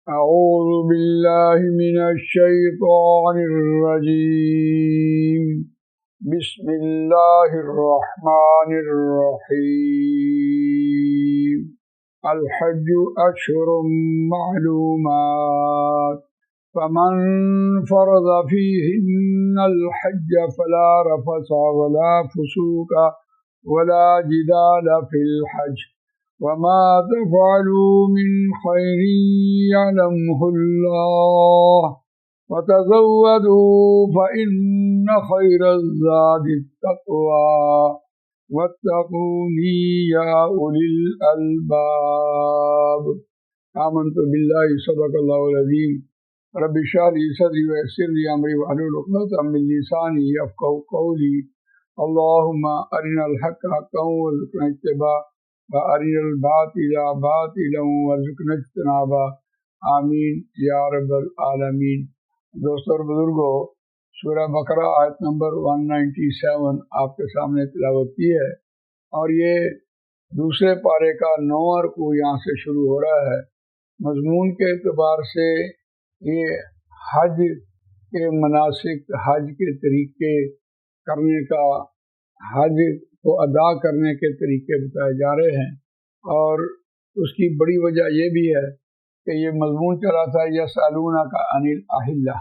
أعوذ بالله من الشيطان الرجيم بسم الله الرحمن الرحيم الحج أشهر معلومات فمن فرض فيهن الحج فلا رفث ولا فسوق ولا جدال في الحج وما تفعلوا من خير يعلمه الله وتزودوا فإن خير الزاد التقوى واتقوني يا أولي الألباب آمنت بالله صدق الله العظيم رب اشرح لي صدري ويسر لي أمري واحلل عقدة من لساني يفقهوا قولي اللهم أرنا الحق حقا وارزقنا اتباعه وَأَرِنَا الْبَاطِلَ بَاطِلًا وَارْزُقْنَا اجْتِنَابَهُ آمین یا رب العالمین۔ دوستو اور بزرگوں، سورہ بقرہ آیت نمبر 197 آپ کے سامنے تلاوت کی ہے، اور یہ دوسرے پارے کا 9واں رکوع یہاں سے شروع ہو رہا ہے۔ مضمون کے اعتبار سے یہ حج کے مناسک، حج کے طریقے کرنے کا، حج کو ادا کرنے کے طریقے بتائے جا رہے ہیں، اور اس کی بڑی وجہ یہ بھی ہے کہ یہ مضمون چلا تھا یسألونک عن الأہلہ،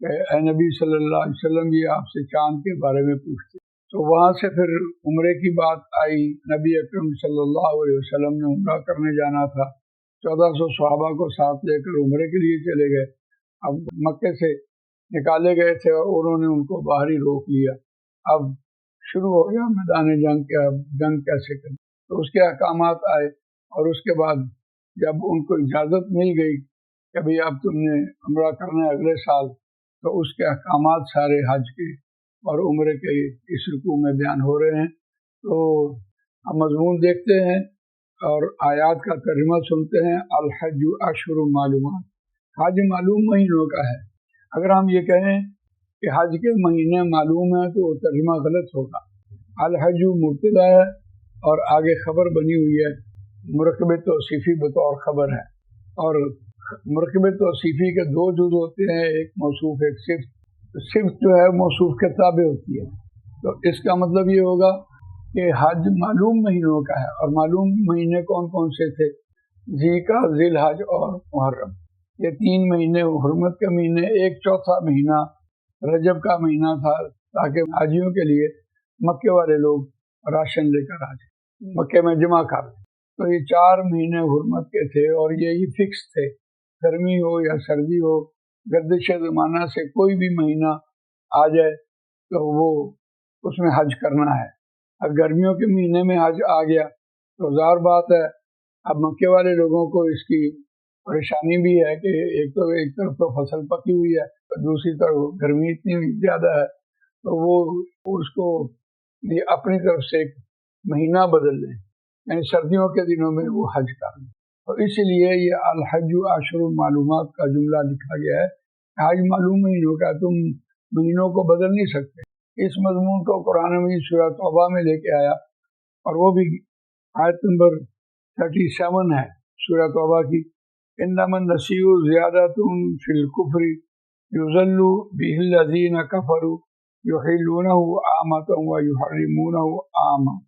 کہ اے نبی صلی اللہ علیہ وسلم یہ آپ سے چاند کے بارے میں پوچھتے، تو وہاں سے پھر عمرے کی بات آئی۔ نبی اکرم صلی اللہ علیہ وسلم نے عمرہ کرنے جانا تھا، 1400 صحابہ کو ساتھ لے کر عمرے کے لیے چلے گئے۔ اب مکے سے نکالے گئے تھے اور انہوں نے ان کو باہر ہی روک لیا۔ اب شروع ہو گیا میدان جنگ کا، جنگ کیسے کریں، تو اس کے احکامات آئے، اور اس کے بعد جب ان کو اجازت مل گئی کہ بھئی اب تم نے عمرہ کرنا ہے اگلے سال، تو اس کے احکامات سارے حج کے اور عمرے کے اس رکوع میں بیان ہو رہے ہیں۔ تو ہم مضمون دیکھتے ہیں اور آیات کا ترجمہ سنتے ہیں۔ الحج اشہر معلومات، حج معلوم مہینوں کا ہے۔ اگر ہم یہ کہیں کہ حج کے مہینے معلوم ہیں تو وہ ترجمہ غلط ہوگا۔ الحج مبتدا ہے اور آگے خبر بنی ہوئی ہے، مرکب توصیفی بطور خبر ہے، اور مرکب توصیفی کے دو جز ہوتے ہیں، ایک موصوف ایک صفت۔ صفت جو ہے موصوف کے تابع ہوتی ہے، تو اس کا مطلب یہ ہوگا کہ حج معلوم مہینوں کا ہے، اور معلوم مہینے کون کون سے تھے؟ ذی کا، ذی الحج اور محرم، یہ 3 مہینے حرمت کے مہینے۔ ایک چوتھا مہینہ رجب کا مہینہ تھا، تاکہ حاجیوں کے لیے مکے والے لوگ راشن لے کر آ جائیں، مکے میں جمع کر لیں۔ تو یہ 4 مہینے حرمت کے تھے، اور یہی فکس تھے، گرمی ہو یا سردی ہو، گردش زمانہ سے کوئی بھی مہینہ آ جائے تو وہ اس میں حج کرنا ہے۔ اب گرمیوں کے مہینے میں حج آ گیا تو ظاہر بات ہے اب مکے والے لوگوں کو اس کی پریشانی بھی ہے کہ ایک طرف تو فصل پکی ہوئی ہے، دوسری طرف گرمی اتنی زیادہ ہے، تو وہ اس کو یہ اپنی طرف سے ایک مہینہ بدل لیں، یعنی سردیوں کے دنوں میں وہ حج کر لیں۔ تو اس لیے یہ الحج اشہر معلومات کا جملہ لکھا گیا ہے۔ حج معلوم مہینوں کا، تم مہینوں کو بدل نہیں سکتے۔ اس مضمون کو قرآن مجید سورہ توبہ میں لے کے آیا، اور وہ بھی آیت نمبر 37 ہے سورہ توبہ کی۔ انما النسیء زیادۃ فی الکفر یضل بہ الذین کفروا یحلونہ عامۃ ویحرمونہ عامۃ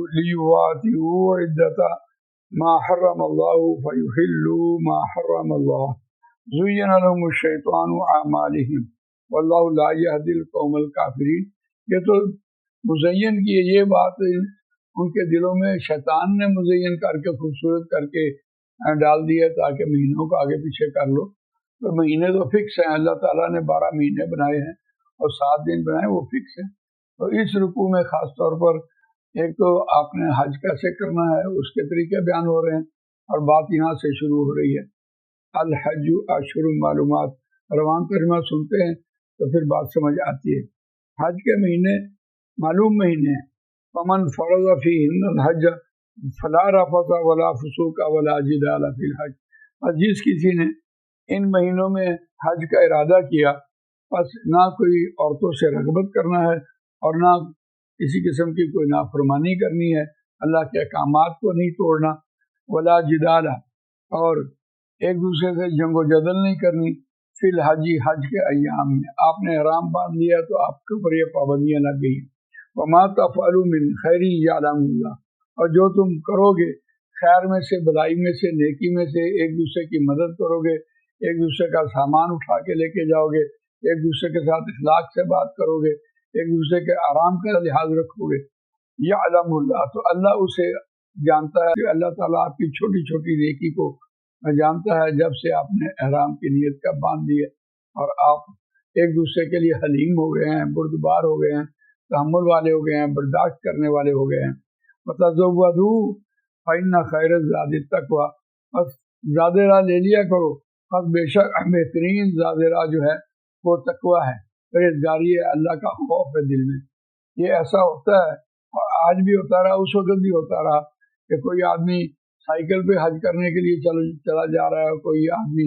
لیواطئوا عدۃ ما حرم اللہ فیحلوا ما حرم اللہ زین لهم الشیطان اعمالہم واللہ لا یہدی القوم الکافرین۔ یہ تو مزین کی یہ بات ان کے دلوں میں شیطان نے مزین کر کے خوبصورت کر کے ڈال دیا تاکہ مہینوں کو آگے پیچھے کر لو۔ تو مہینے تو فکس ہیں، اللہ تعالیٰ نے 12 مہینے بنائے ہیں اور 7 دن بنائے، وہ فکس ہیں۔ تو اس رکوع میں خاص طور پر ایک تو آپ نے حج کیسے کرنا ہے اس کے طریقے بیان ہو رہے ہیں، اور بات یہاں سے شروع ہو رہی ہے۔ الحج اشہر معلومات، روان ترجمہ سنتے ہیں تو پھر بات سمجھ آتی ہے۔ حج کے مہینے معلوم مہینے ہیں۔ فمن فرض فیہن الحج فلا رفث ولا فسوق ولا جدال فی الحج، اور جس کسی نے ان مہینوں میں حج کا ارادہ کیا، بس نہ کوئی عورتوں سے رغبت کرنا ہے اور نہ کسی قسم کی کوئی نافرمانی کرنی ہے، اللہ کے احکامات کو نہیں توڑنا، ولا جدالہ، اور ایک دوسرے سے جنگ و جدل نہیں کرنی، فی الحج، حج کے ایام میں آپ نے احرام باندھ لیا تو آپ کے اوپر یہ پابندیاں لگ گئی۔ وما تفعلوا من خیر یعلم اللہ، اور جو تم کرو گے خیر میں سے، بلائی میں سے، نیکی میں سے، ایک دوسرے کی مدد کرو گے، ایک دوسرے کا سامان اٹھا کے لے کے جاؤ گے، ایک دوسرے کے ساتھ اخلاق سے بات کرو گے، ایک دوسرے کے آرام کا لحاظ رکھو گے، یعلم اللہ، تو اللہ اسے جانتا ہے کہ اللہ تعالیٰ آپ کی چھوٹی چھوٹی نیکی کو جانتا ہے جب سے آپ نے احرام کی نیت کا باندھ لی ہے اور آپ ایک دوسرے کے لیے حلیم ہو گئے ہیں، بردبار ہو گئے ہیں، تحمل والے ہو گئے ہیں، برداشت کرنے والے ہو گئے ہیں۔ وَتَزَوَّدُوا فَإِنَّ خَيْرَ الزَّادِ التَّقْوَىٰ، بس زاد راہ لے لیا کرو، بس بے شک بہترین زاد راہ جو ہے وہ تقویٰ ہے، پرہیزگاری ہے، اللہ کا خوف ہے دل میں۔ یہ ایسا ہوتا ہے اور آج بھی ہوتا رہا، اس وقت بھی ہوتا رہا کہ کوئی آدمی سائیکل پہ حج کرنے کے لیے چلا جا رہا ہے، کوئی آدمی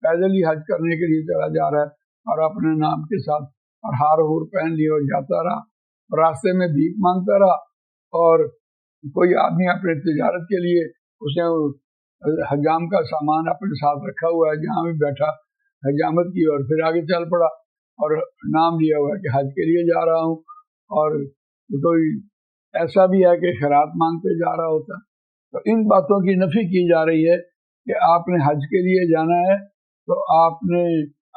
پیدل ہی حج کرنے کے لیے چلا جا رہا ہے اور اپنے نام کے ساتھ اور ہار ہور پہن لیے اور جاتا رہا، راستے میں بھیک مانگتا رہا، اور کوئی آدمی اپنے تجارت کے لیے اس نے حجام کا سامان اپنے ساتھ رکھا ہوا ہے، جہاں بھی بیٹھا حجامت کی اور پھر آگے چل پڑا اور نام لیا ہوا ہے کہ حج کے لیے جا رہا ہوں، اور کوئی ایسا بھی ہے کہ خیرات مانگتے جا رہا ہوتا ہے۔ تو ان باتوں کی نفی کی جا رہی ہے کہ آپ نے حج کے لیے جانا ہے تو آپ نے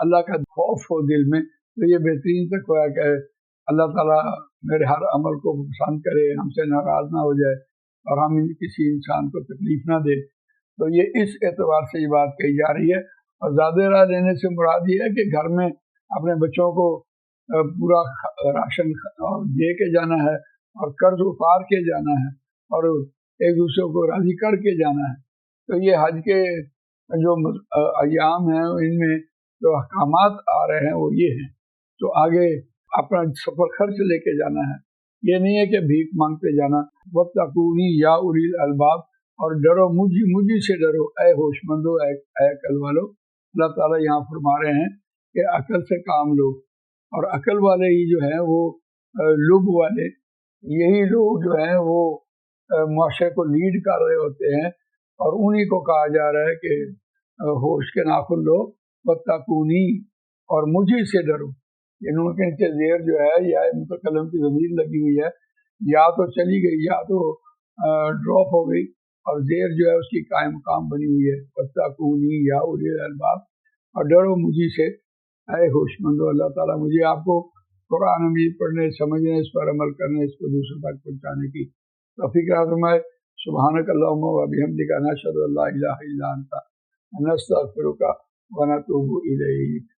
اللہ کا خوف ہو دل میں، تو یہ بہترین تقویٰ ہے کہ اللہ تعالیٰ میرے ہر عمل کو پسند کرے، ہم سے ناراض نہ ہو جائے اور ہم کسی انسان کو تکلیف نہ دے۔ تو یہ اس اعتبار سے یہ بات کہی جا رہی ہے، اور زیادہ راہ لینے سے مراد یہ ہے کہ گھر میں اپنے بچوں کو پورا راشن دے کے جانا ہے اور قرض اتار کے جانا ہے اور ایک دوسرے کو راضی کر کے جانا ہے۔ تو یہ حج کے جو ایام ہیں ان میں جو احکامات آ رہے ہیں وہ یہ ہیں، تو آگے اپنا سفر خرچ لے کے جانا ہے، یہ نہیں ہے کہ بھیک مانگتے جانا۔ وَاتَّقُونِی یا اولی الالباب، اور ڈرو مجھے سے ڈرو اے ہوش مندو، اے عقل والو۔ اللہ تعالیٰ یہاں فرما رہے ہیں کہ عقل سے کام لو، اور عقل والے ہی جو ہیں وہ لب والے، یہی لوگ جو ہیں وہ معاشرے کو لیڈ کر رہے ہوتے ہیں، اور انہی کو کہا جا رہا ہے کہ ہوش کے ناخن لو، وَاتَّقُونِی، اور مجھے سے ڈرو۔ ان کے نیچے زیر جو ہے یا متکلم کی ضمیر لگی ہوئی ہے، یا تو چلی گئی یا تو ڈراپ ہو گئی، اور زیر جو ہے اس کی قائم مقام بنی ہوئی ہے، وَاتَّقُونِی یا اولی الالباب، اور ڈرو مجھے سے اے ہوش مندو۔ اللہ تعالیٰ مجھے آپ کو قرآن مجید پڑھنے، سمجھنے، اس پر عمل کرنے، اس کو دوسروں تک پہنچانے کی توفیق عطا فرمائے۔ سبحانک اللہم و بحمدک، نشہد ان لا الہ الا انت، نستغفرک و نتوب الیک۔